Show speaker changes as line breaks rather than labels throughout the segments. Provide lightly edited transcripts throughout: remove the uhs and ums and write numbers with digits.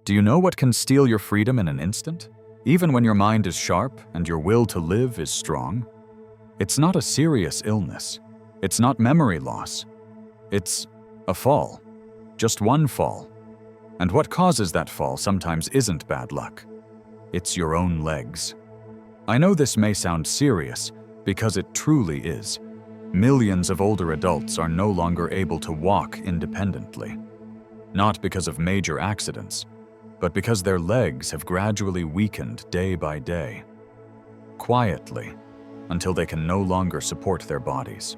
Do you know what can steal your freedom in an instant? Even when your mind is sharp and your will to live is strong? It's not a serious illness. It's not memory loss. It's a fall. Just one fall. And what causes that fall sometimes isn't bad luck. It's your own legs. I know this may sound serious, because it truly is. Millions of older adults are no longer able to walk independently. Not because of major accidents, but because their legs have gradually weakened day by day. Quietly, until they can no longer support their bodies.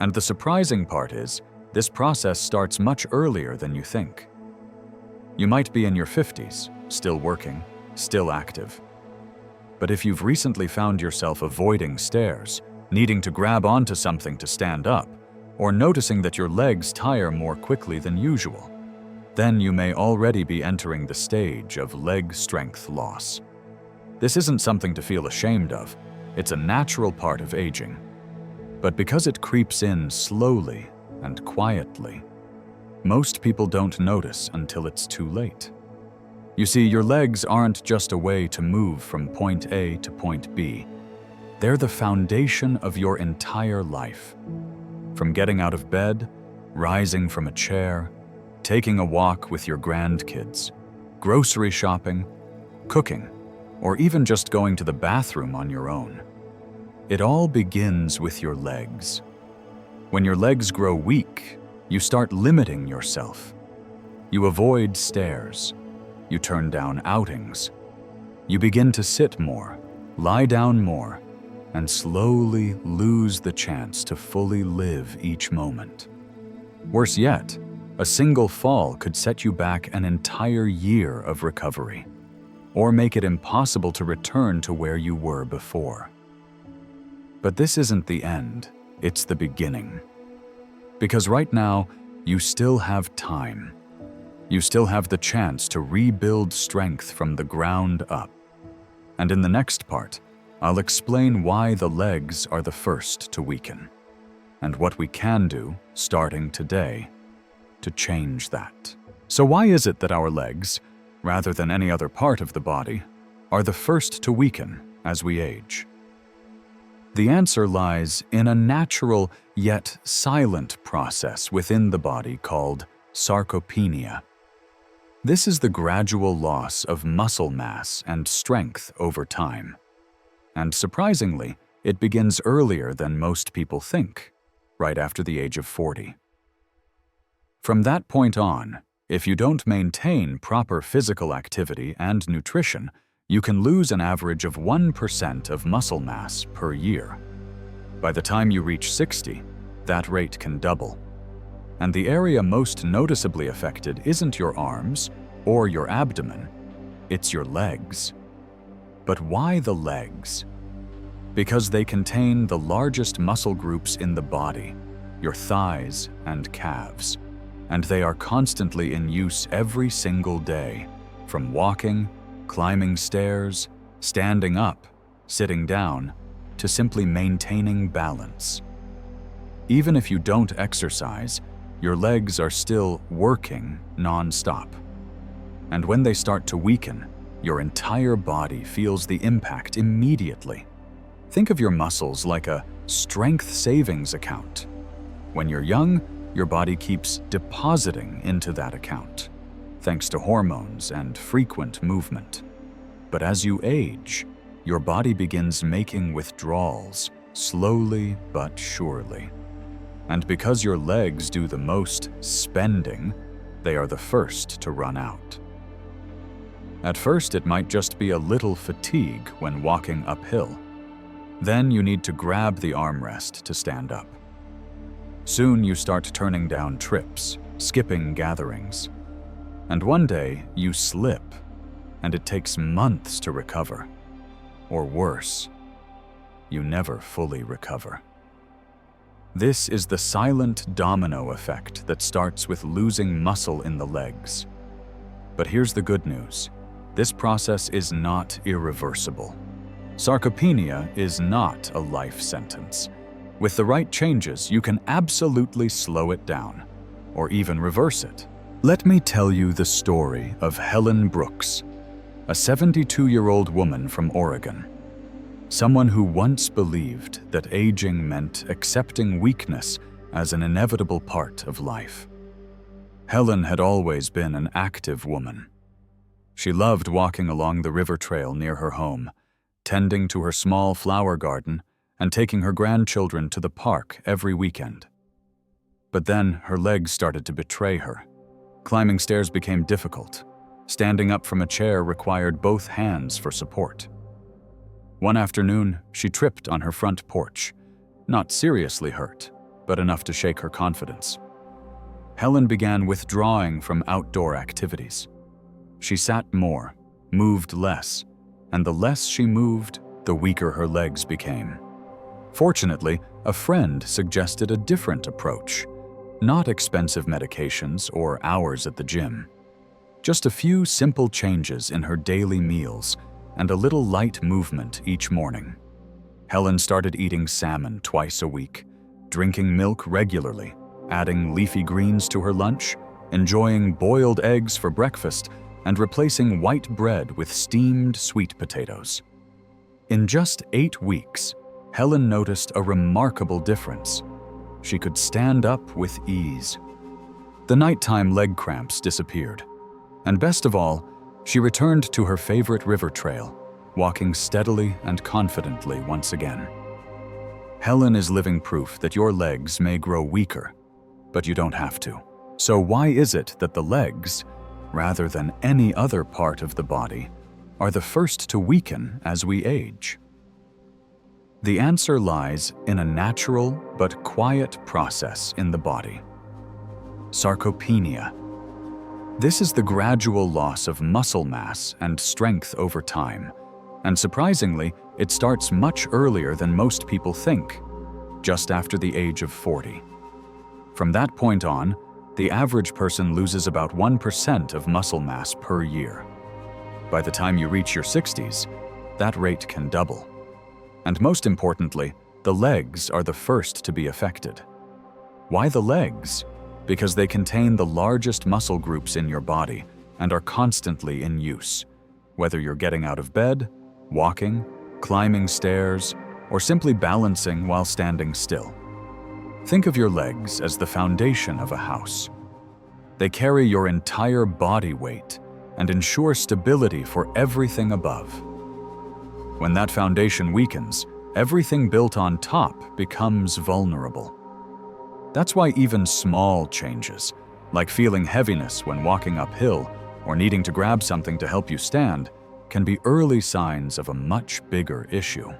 And the surprising part is, this process starts much earlier than you think. You might be in your 50s, still working, still active. But if you've recently found yourself avoiding stairs, needing to grab onto something to stand up, or noticing that your legs tire more quickly than usual, then you may already be entering the stage of leg strength loss. This isn't something to feel ashamed of. It's a natural part of aging. But because it creeps in slowly and quietly, most people don't notice until it's too late. You see, your legs aren't just a way to move from point A to point B. They're the foundation of your entire life. From getting out of bed, rising from a chair, taking a walk with your grandkids, grocery shopping, cooking, or even just going to the bathroom on your own. It all begins with your legs. When your legs grow weak, you start limiting yourself. You avoid stairs. You turn down outings. You begin to sit more, lie down more, and slowly lose the chance to fully live each moment. Worse yet, a single fall could set you back an entire year of recovery, or make it impossible to return to where you were before. But this isn't the end, it's the beginning. Because right now, you still have time. You still have the chance to rebuild strength from the ground up. And in the next part, I'll explain why the legs are the first to weaken, and what we can do, starting today, to change that. So why is it that our legs, rather than any other part of the body, are the first to weaken as we age? The answer lies in a natural yet silent process within the body called sarcopenia. This is the gradual loss of muscle mass and strength over time. And surprisingly, it begins earlier than most people think, right after the age of 40. From that point on, if you don't maintain proper physical activity and nutrition, you can lose an average of 1% of muscle mass per year. By the time you reach 60, that rate can double. And the area most noticeably affected isn't your arms or your abdomen, it's your legs. But why the legs? Because they contain the largest muscle groups in the body, your thighs and calves, and they are constantly in use every single day, from walking, climbing stairs, standing up, sitting down, to simply maintaining balance. Even if you don't exercise, your legs are still working non-stop. And when they start to weaken, your entire body feels the impact immediately. Think of your muscles like a strength savings account. When you're young, your body keeps depositing into that account, thanks to hormones and frequent movement. But as you age, your body begins making withdrawals, slowly but surely. And because your legs do the most spending, they are the first to run out. At first, it might just be a little fatigue when walking uphill. Then you need to grab the armrest to stand up. Soon you start turning down trips, skipping gatherings. And one day you slip, and it takes months to recover. Or worse, you never fully recover. This is the silent domino effect that starts with losing muscle in the legs. But here's the good news. This process is not irreversible. Sarcopenia is not a life sentence. With the right changes, you can absolutely slow it down, or even reverse it, Let me tell you the story of Helen Brooks, a 72-year-old woman from Oregon. Someone who once believed that aging meant accepting weakness as an inevitable part of life. Helen had always been an active woman. She loved walking along the river trail near her home, tending to her small flower garden, and taking her grandchildren to the park every weekend. But then her legs started to betray her. Climbing stairs became difficult. Standing up from a chair required both hands for support. One afternoon, she tripped on her front porch, not seriously hurt, but enough to shake her confidence. Helen began withdrawing from outdoor activities. She sat more, moved less, and the less she moved, the weaker her legs became. Fortunately, a friend suggested a different approach, not expensive medications or hours at the gym. Just a few simple changes in her daily meals and a little light movement each morning. Helen started eating salmon twice a week, drinking milk regularly, adding leafy greens to her lunch, enjoying boiled eggs for breakfast, and replacing white bread with steamed sweet potatoes. In just 8 weeks, Helen noticed a remarkable difference. She could stand up with ease. The nighttime leg cramps disappeared. And best of all, she returned to her favorite river trail, walking steadily and confidently once again. Helen is living proof that your legs may grow weaker, but you don't have to. So why is it that the legs, rather than any other part of the body, are the first to weaken as we age? The answer lies in a natural but quiet process in the body: sarcopenia. This is the gradual loss of muscle mass and strength over time, and surprisingly, it starts much earlier than most people think, just after the age of 40. From that point on, the average person loses about 1% of muscle mass per year. By the time you reach your 60s, that rate can double. And most importantly, the legs are the first to be affected. Why the legs? Because they contain the largest muscle groups in your body and are constantly in use, whether you're getting out of bed, walking, climbing stairs, or simply balancing while standing still. Think of your legs as the foundation of a house. They carry your entire body weight and ensure stability for everything above. When that foundation weakens, everything built on top becomes vulnerable. That's why even small changes, like feeling heaviness when walking uphill or needing to grab something to help you stand, can be early signs of a much bigger issue.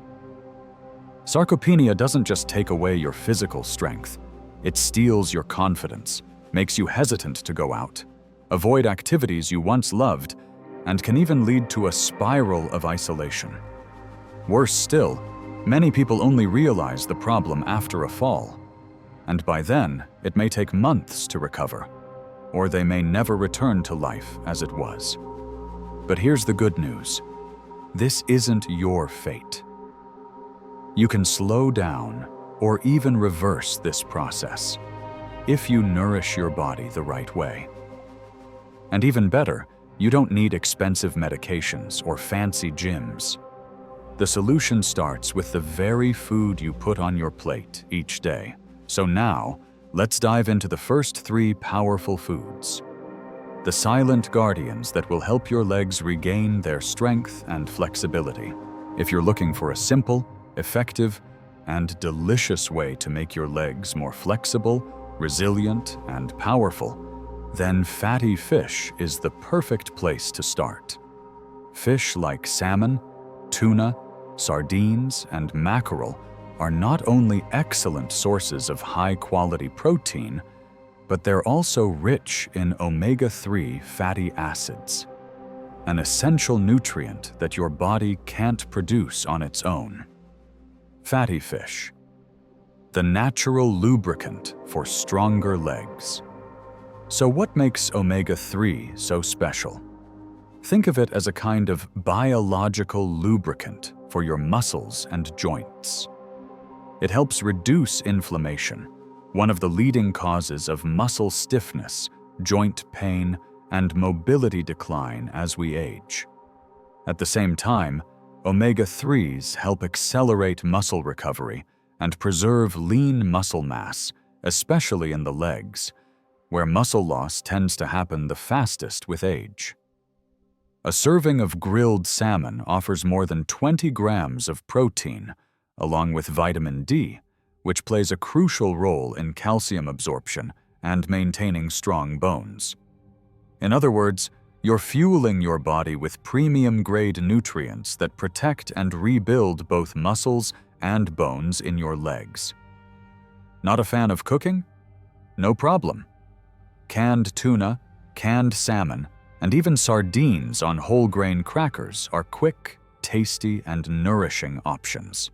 Sarcopenia doesn't just take away your physical strength. It steals your confidence, makes you hesitant to go out, avoid activities you once loved, and can even lead to a spiral of isolation. Worse still, many people only realize the problem after a fall. And by then, it may take months to recover, or they may never return to life as it was. But here's the good news. This isn't your fate. You can slow down or even reverse this process if you nourish your body the right way. And even better, you don't need expensive medications or fancy gyms. The solution starts with the very food you put on your plate each day. So now, let's dive into the first 3 powerful foods. The silent guardians that will help your legs regain their strength and flexibility. If you're looking for a simple, effective, and delicious way to make your legs more flexible, resilient, and powerful, then fatty fish is the perfect place to start. Fish like salmon, tuna, sardines, and mackerel are not only excellent sources of high-quality protein, but they're also rich in omega-3 fatty acids, an essential nutrient that your body can't produce on its own. Fatty fish, the natural lubricant for stronger legs. So what makes omega-3 so special? Think of it as a kind of biological lubricant for your muscles and joints. It helps reduce inflammation, one of the leading causes of muscle stiffness joint pain, and mobility decline as we age. At the same time, omega-3s help accelerate muscle recovery and preserve lean muscle mass, especially in the legs, where muscle loss tends to happen the fastest with age. A serving of grilled salmon offers more than 20 grams of protein, along with vitamin D, which plays a crucial role in calcium absorption and maintaining strong bones. In other words, you're fueling your body with premium-grade nutrients that protect and rebuild both muscles and bones in your legs. Not a fan of cooking? No problem. Canned tuna, canned salmon, and even sardines on whole-grain crackers are quick, tasty, and nourishing options.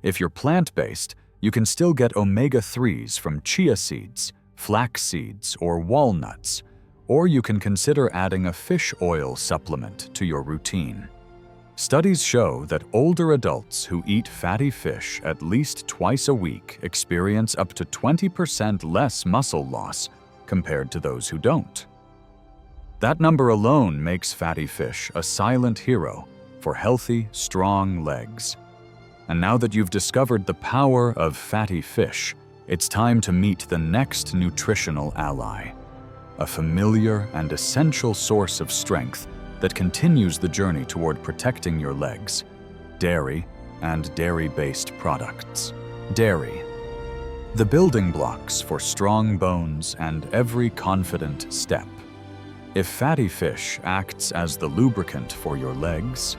If you're plant-based, you can still get omega-3s from chia seeds, flax seeds, or walnuts, or you can consider adding a fish oil supplement to your routine. Studies show that older adults who eat fatty fish at least twice a week experience up to 20% less muscle loss compared to those who don't. That number alone makes fatty fish a silent hero for healthy, strong legs. And now that you've discovered the power of fatty fish, it's time to meet the next nutritional ally, a familiar and essential source of strength that continues the journey toward protecting your legs: dairy and dairy-based products. Dairy, the building blocks for strong bones and every confident step. If fatty fish acts as the lubricant for your legs,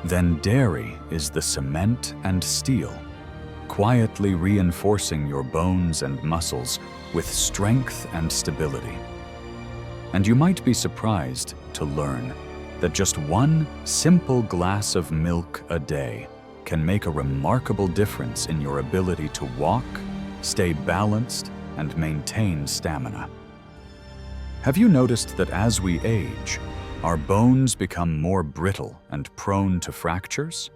then dairy is the cement and steel, quietly reinforcing your bones and muscles with strength and stability. And you might be surprised to learn that just one simple glass of milk a day can make a remarkable difference in your ability to walk, stay balanced, and maintain stamina. Have you noticed that as we age, our bones become more brittle and prone to fractures?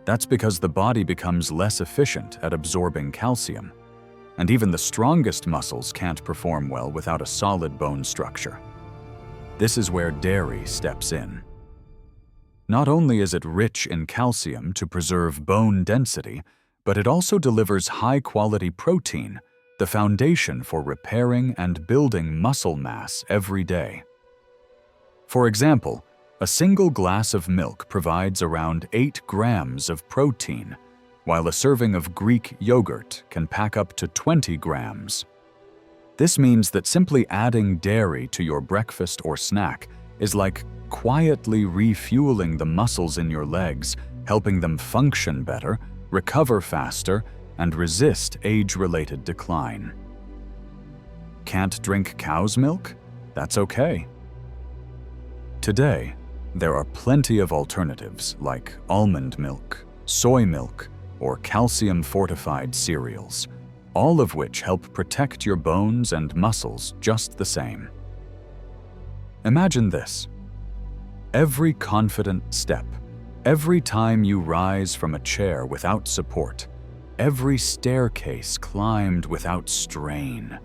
That's because the body becomes less efficient at absorbing calcium, and even the strongest muscles can't perform well without a solid bone structure. This is where dairy steps in. Not only is it rich in calcium to preserve bone density, but it also delivers high-quality protein, the foundation for repairing and building muscle mass every day. For example, a single glass of milk provides around 8 grams of protein, while a serving of Greek yogurt can pack up to 20 grams. This means that simply adding dairy to your breakfast or snack is like quietly refueling the muscles in your legs, helping them function better, recover faster, and resist age-related decline. Can't drink cow's milk? That's okay. Today, there are plenty of alternatives like almond milk, soy milk, or calcium-fortified cereals, all of which help protect your bones and muscles just the same. Imagine this. Every confident step, every time you rise from a chair without support, every staircase climbed without strain,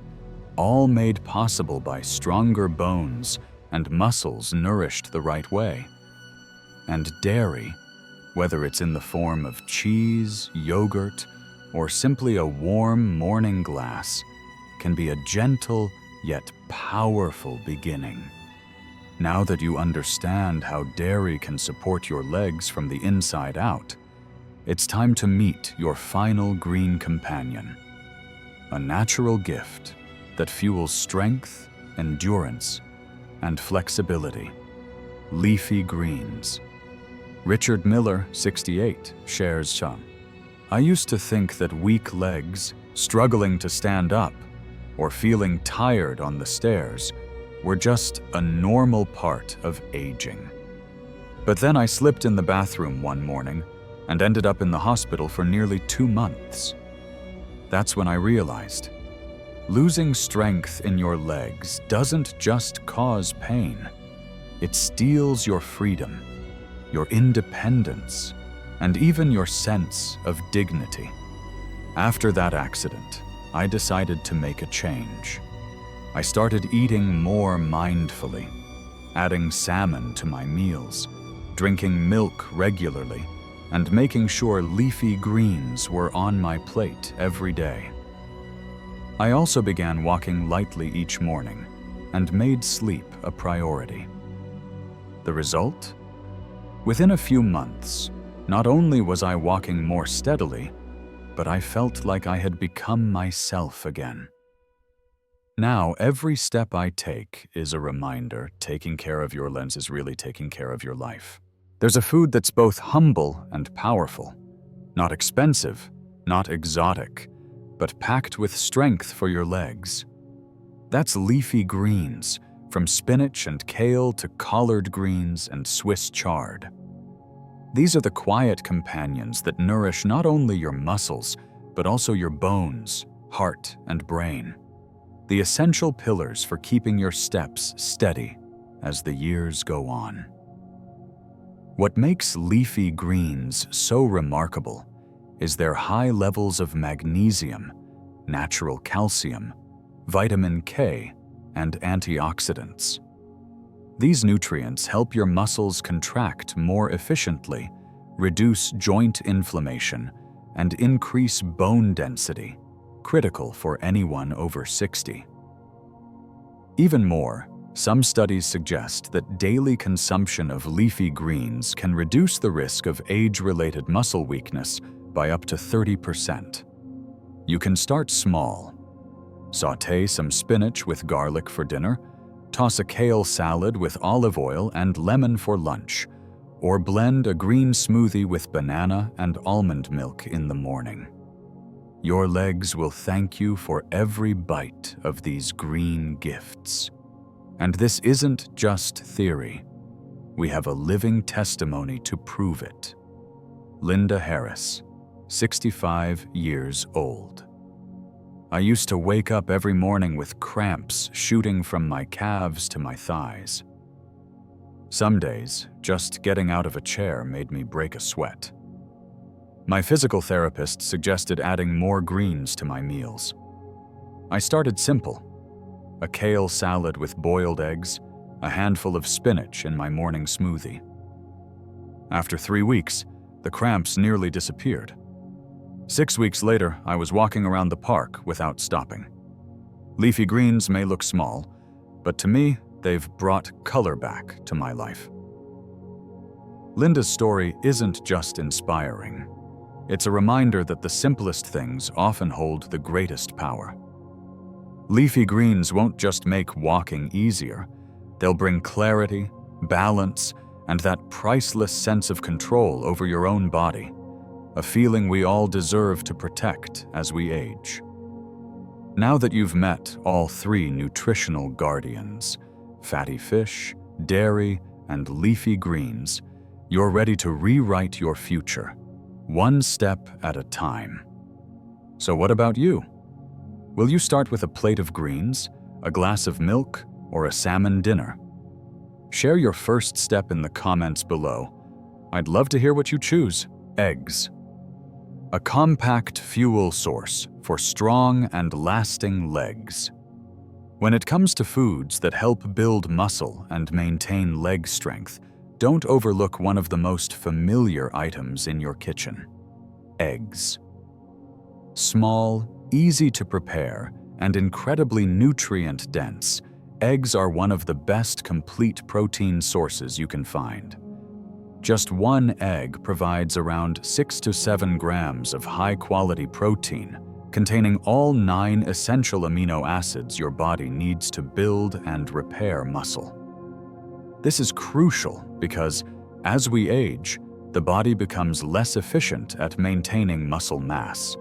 all made possible by stronger bones and muscles nourished the right way. And dairy, whether it's in the form of cheese, yogurt, or simply a warm morning glass, can be a gentle yet powerful beginning. Now that you understand how dairy can support your legs from the inside out, it's time to meet your final green companion, a natural gift that fuels strength, endurance, and flexibility: leafy greens. Richard Miller, 68, shares some. I used to think that weak legs, struggling to stand up, or feeling tired on the stairs were just a normal part of aging. But then I slipped in the bathroom one morning and ended up in the hospital for nearly 2 months. That's when I realized, losing strength in your legs doesn't just cause pain. It steals your freedom, your independence, and even your sense of dignity. After that accident, I decided to make a change. I started eating more mindfully, adding salmon to my meals, drinking milk regularly, and making sure leafy greens were on my plate every day. I also began walking lightly each morning and made sleep a priority. The result? Within a few months, not only was I walking more steadily, but I felt like I had become myself again. Now, every step I take is a reminder taking care of your lens is really taking care of your life. There's a food that's both humble and powerful, not expensive, not exotic, but packed with strength for your legs. That's leafy greens, from spinach and kale to collard greens and Swiss chard. These are the quiet companions that nourish not only your muscles, but also your bones, heart, and brain. The essential pillars for keeping your steps steady as the years go on. What makes leafy greens so remarkable is their high levels of magnesium, natural calcium, vitamin K, and antioxidants. These nutrients help your muscles contract more efficiently, reduce joint inflammation, and increase bone density, critical for anyone over 60. Even more, some studies suggest that daily consumption of leafy greens can reduce the risk of age-related muscle weakness by up to 30%. You can start small. Sauté some spinach with garlic for dinner, toss a kale salad with olive oil and lemon for lunch, or blend a green smoothie with banana and almond milk in the morning. Your legs will thank you for every bite of these green gifts. And this isn't just theory. We have a living testimony to prove it. Linda Harris, 65 years old. I used to wake up every morning with cramps shooting from my calves to my thighs. Some days, just getting out of a chair made me break a sweat. My physical therapist suggested adding more greens to my meals. I started simple: a kale salad with boiled eggs, a handful of spinach in my morning smoothie. After 3 weeks, the cramps nearly disappeared. 6 weeks later, I was walking around the park without stopping. Leafy greens may look small, but to me, they've brought color back to my life. Linda's story isn't just inspiring. It's a reminder that the simplest things often hold the greatest power. Leafy greens won't just make walking easier, they'll bring clarity, balance, and that priceless sense of control over your own body, a feeling we all deserve to protect as we age. Now that you've met all 3 nutritional guardians, fatty fish, dairy, and leafy greens, you're ready to rewrite your future, one step at a time. So what about you? Will you start with a plate of greens, a glass of milk, or a salmon dinner? Share your first step in the comments below. I'd love to hear what you choose. Eggs. A compact fuel source for strong and lasting legs. When it comes to foods that help build muscle and maintain leg strength, don't overlook one of the most familiar items in your kitchen: eggs. Small, easy to prepare, and incredibly nutrient-dense, eggs are one of the best complete protein sources you can find. Just one egg provides around 6 to 7 grams of high-quality protein, containing all 9 essential amino acids your body needs to build and repair muscle. This is crucial because, as we age, the body becomes less efficient at maintaining muscle mass.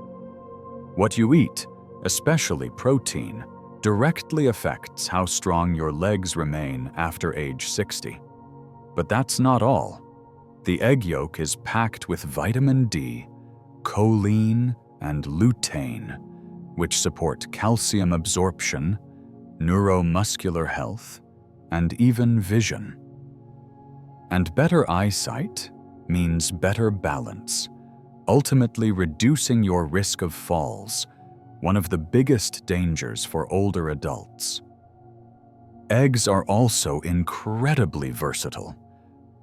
What you eat, especially protein, directly affects how strong your legs remain after age 60. But that's not all. The egg yolk is packed with vitamin D, choline, and lutein, which support calcium absorption, neuromuscular health, and even vision. And better eyesight means better balance, ultimately reducing your risk of falls, one of the biggest dangers for older adults. Eggs are also incredibly versatile.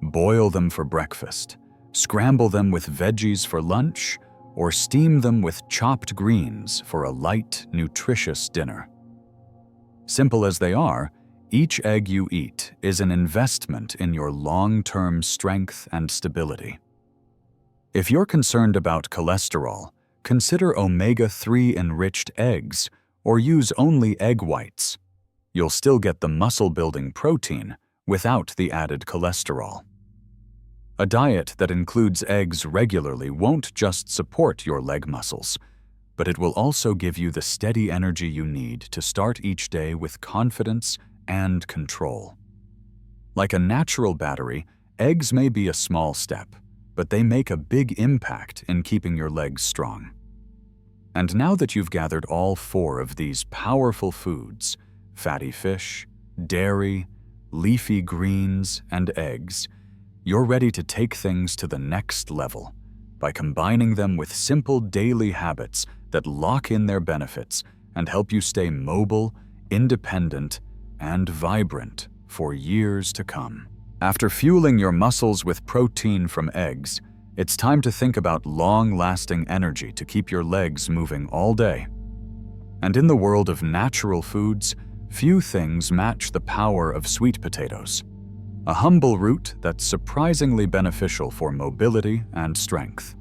Boil them for breakfast, scramble them with veggies for lunch, or steam them with chopped greens for a light, nutritious dinner. Simple as they are, each egg you eat is an investment in your long-term strength and stability. If you're concerned about cholesterol, consider omega-3 enriched eggs or use only egg whites. You'll still get the muscle-building protein without the added cholesterol. A diet that includes eggs regularly won't just support your leg muscles, but it will also give you the steady energy you need to start each day with confidence and control. Like a natural battery, eggs may be a small step, but they make a big impact in keeping your legs strong. And now that you've gathered all 4 of these powerful foods, fatty fish, dairy, leafy greens, and eggs, you're ready to take things to the next level by combining them with simple daily habits that lock in their benefits and help you stay mobile, independent, and vibrant for years to come. After fueling your muscles with protein from eggs, it's time to think about long-lasting energy to keep your legs moving all day. And in the world of natural foods, few things match the power of sweet potatoes, a humble root that's surprisingly beneficial for mobility and strength.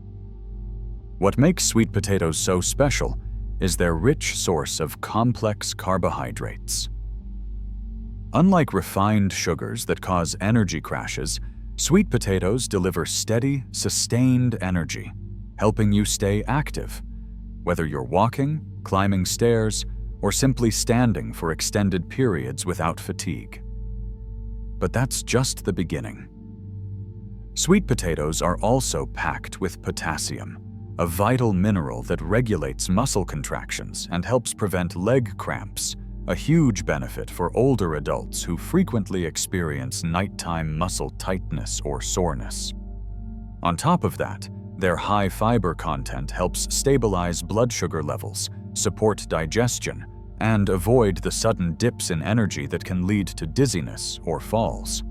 What makes sweet potatoes so special is their rich source of complex carbohydrates. Unlike refined sugars that cause energy crashes, sweet potatoes deliver steady, sustained energy, helping you stay active, whether you're walking, climbing stairs, or simply standing for extended periods without fatigue. But that's just the beginning. Sweet potatoes are also packed with potassium, a vital mineral that regulates muscle contractions and helps prevent leg cramps, a huge benefit for older adults who frequently experience nighttime muscle tightness or soreness. On top of that, their high fiber content helps stabilize blood sugar levels, support digestion, and avoid the sudden dips in energy that can lead to dizziness or falls.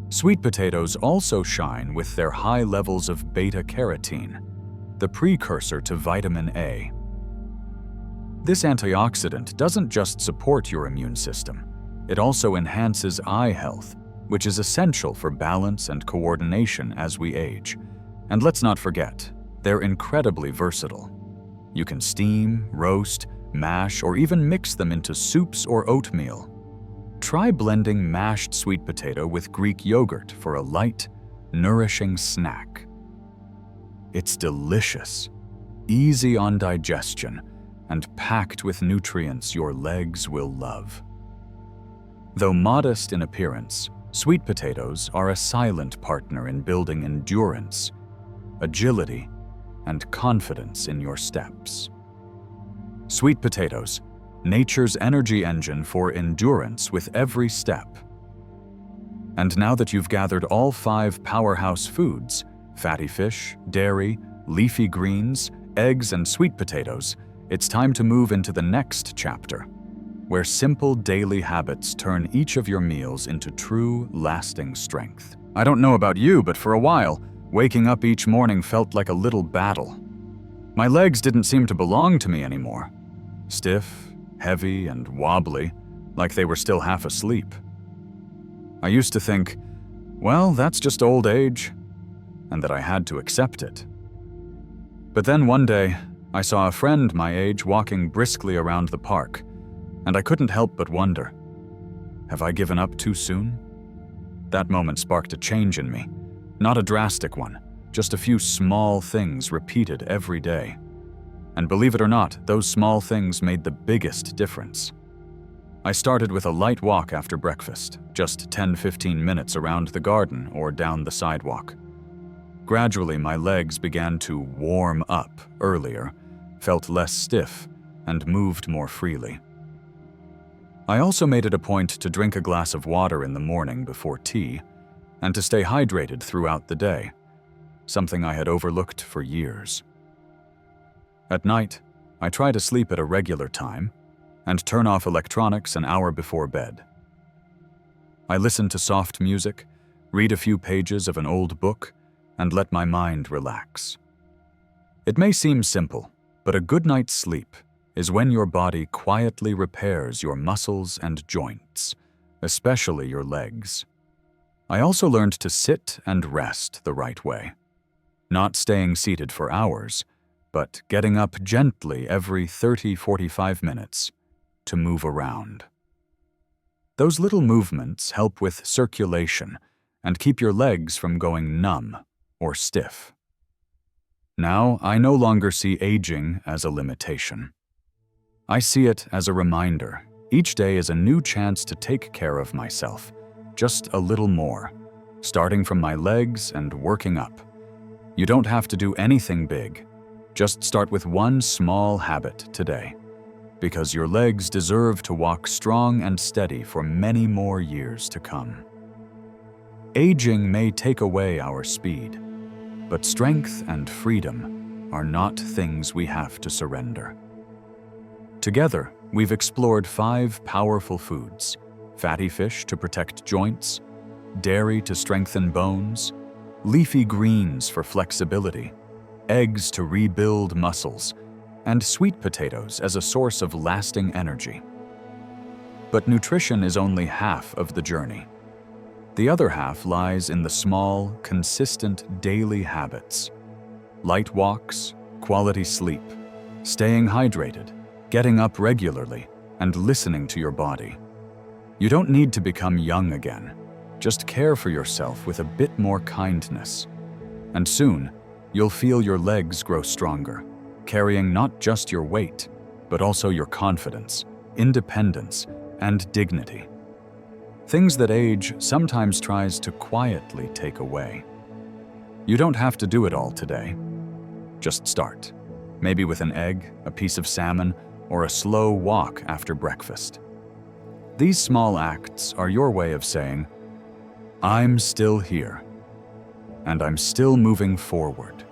Sweet potatoes also shine with their high levels of beta-carotene, the precursor to vitamin A. This antioxidant doesn't just support your immune system, it also enhances eye health, which is essential for balance and coordination as we age. And let's not forget, they're incredibly versatile. You can steam, roast, mash, or even mix them into soups or oatmeal. Try blending mashed sweet potato with Greek yogurt for a light, nourishing snack. It's delicious, easy on digestion, and packed with nutrients your legs will love. Though modest in appearance, sweet potatoes are a silent partner in building endurance, agility, and confidence in your steps. Sweet potatoes, nature's energy engine for endurance with every step. And now that you've gathered all 5 powerhouse foods, fatty fish, dairy, leafy greens, eggs, and sweet potatoes, it's time to move into the next chapter, where simple daily habits turn each of your meals into true, lasting strength. I don't know about you, but for a while, waking up each morning felt like a little battle. My legs didn't seem to belong to me anymore. Stiff, heavy, and wobbly, like they were still half asleep. I used to think, well, that's just old age, and that I had to accept it. But then one day, I saw a friend my age walking briskly around the park, and I couldn't help but wonder, have I given up too soon? That moment sparked a change in me, not a drastic one, just a few small things repeated every day. And believe it or not, those small things made the biggest difference. I started with a light walk after breakfast, just 10-15 minutes around the garden or down the sidewalk. Gradually, my legs began to warm up earlier, felt less stiff, and moved more freely. I also made it a point to drink a glass of water in the morning before tea, and to stay hydrated throughout the day, something I had overlooked for years. At night, I try to sleep at a regular time and turn off electronics an hour before bed. I listen to soft music, read a few pages of an old book, and let my mind relax. It may seem simple, but a good night's sleep is when your body quietly repairs your muscles and joints, especially your legs. I also learned to sit and rest the right way, not staying seated for hours, but getting up gently every 30-45 minutes to move around. Those little movements help with circulation and keep your legs from going numb or stiff. Now, I no longer see aging as a limitation. I see it as a reminder. Each day is a new chance to take care of myself, just a little more, starting from my legs and working up. You don't have to do anything big. Just start with one small habit today, because your legs deserve to walk strong and steady for many more years to come. Aging may take away our speed, but strength and freedom are not things we have to surrender. Together, we've explored 5 powerful foods: fatty fish to protect joints, dairy to strengthen bones, leafy greens for flexibility, eggs to rebuild muscles, and sweet potatoes as a source of lasting energy. But nutrition is only half of the journey. The other half lies in the small, consistent daily habits: light walks, quality sleep, staying hydrated, getting up regularly, and listening to your body. You don't need to become young again. Just care for yourself with a bit more kindness. And soon, you'll feel your legs grow stronger, carrying not just your weight, but also your confidence, independence, and dignity. Things that age sometimes tries to quietly take away. You don't have to do it all today. Just start, maybe with an egg, a piece of salmon, or a slow walk after breakfast. These small acts are your way of saying, "I'm still here, and I'm still moving forward."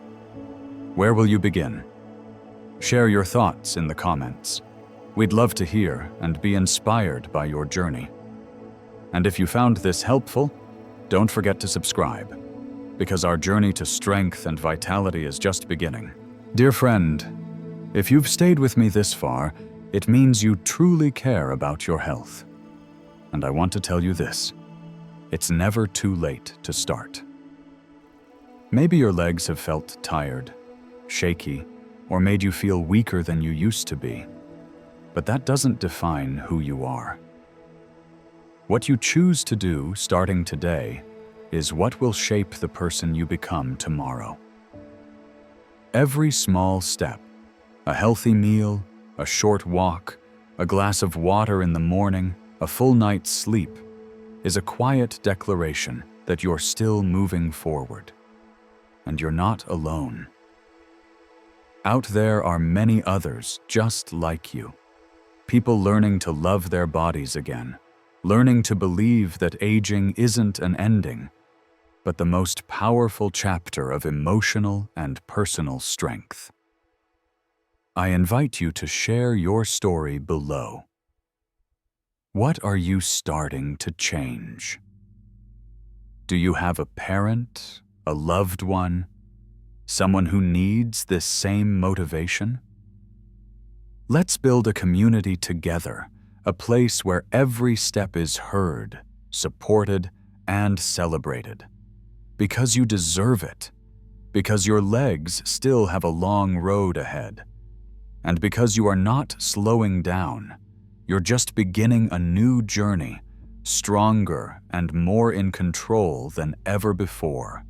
Where will you begin? Share your thoughts in the comments. We'd love to hear and be inspired by your journey. And if you found this helpful, don't forget to subscribe, because our journey to strength and vitality is just beginning. Dear friend, if you've stayed with me this far, it means you truly care about your health. And I want to tell you this: it's never too late to start. Maybe your legs have felt tired, shaky, or made you feel weaker than you used to be. But that doesn't define who you are. What you choose to do starting today is what will shape the person you become tomorrow. Every small step, a healthy meal, a short walk, a glass of water in the morning, a full night's sleep, is a quiet declaration that you're still moving forward. And you're not alone. Out there are many others just like you. People learning to love their bodies again, learning to believe that aging isn't an ending, but the most powerful chapter of emotional and personal strength. I invite you to share your story below. What are you starting to change? Do you have a parent, a loved one, someone who needs this same motivation? Let's build a community together, a place where every step is heard, supported, and celebrated. Because you deserve it. Because your legs still have a long road ahead. And because you are not slowing down, you're just beginning a new journey, stronger and more in control than ever before.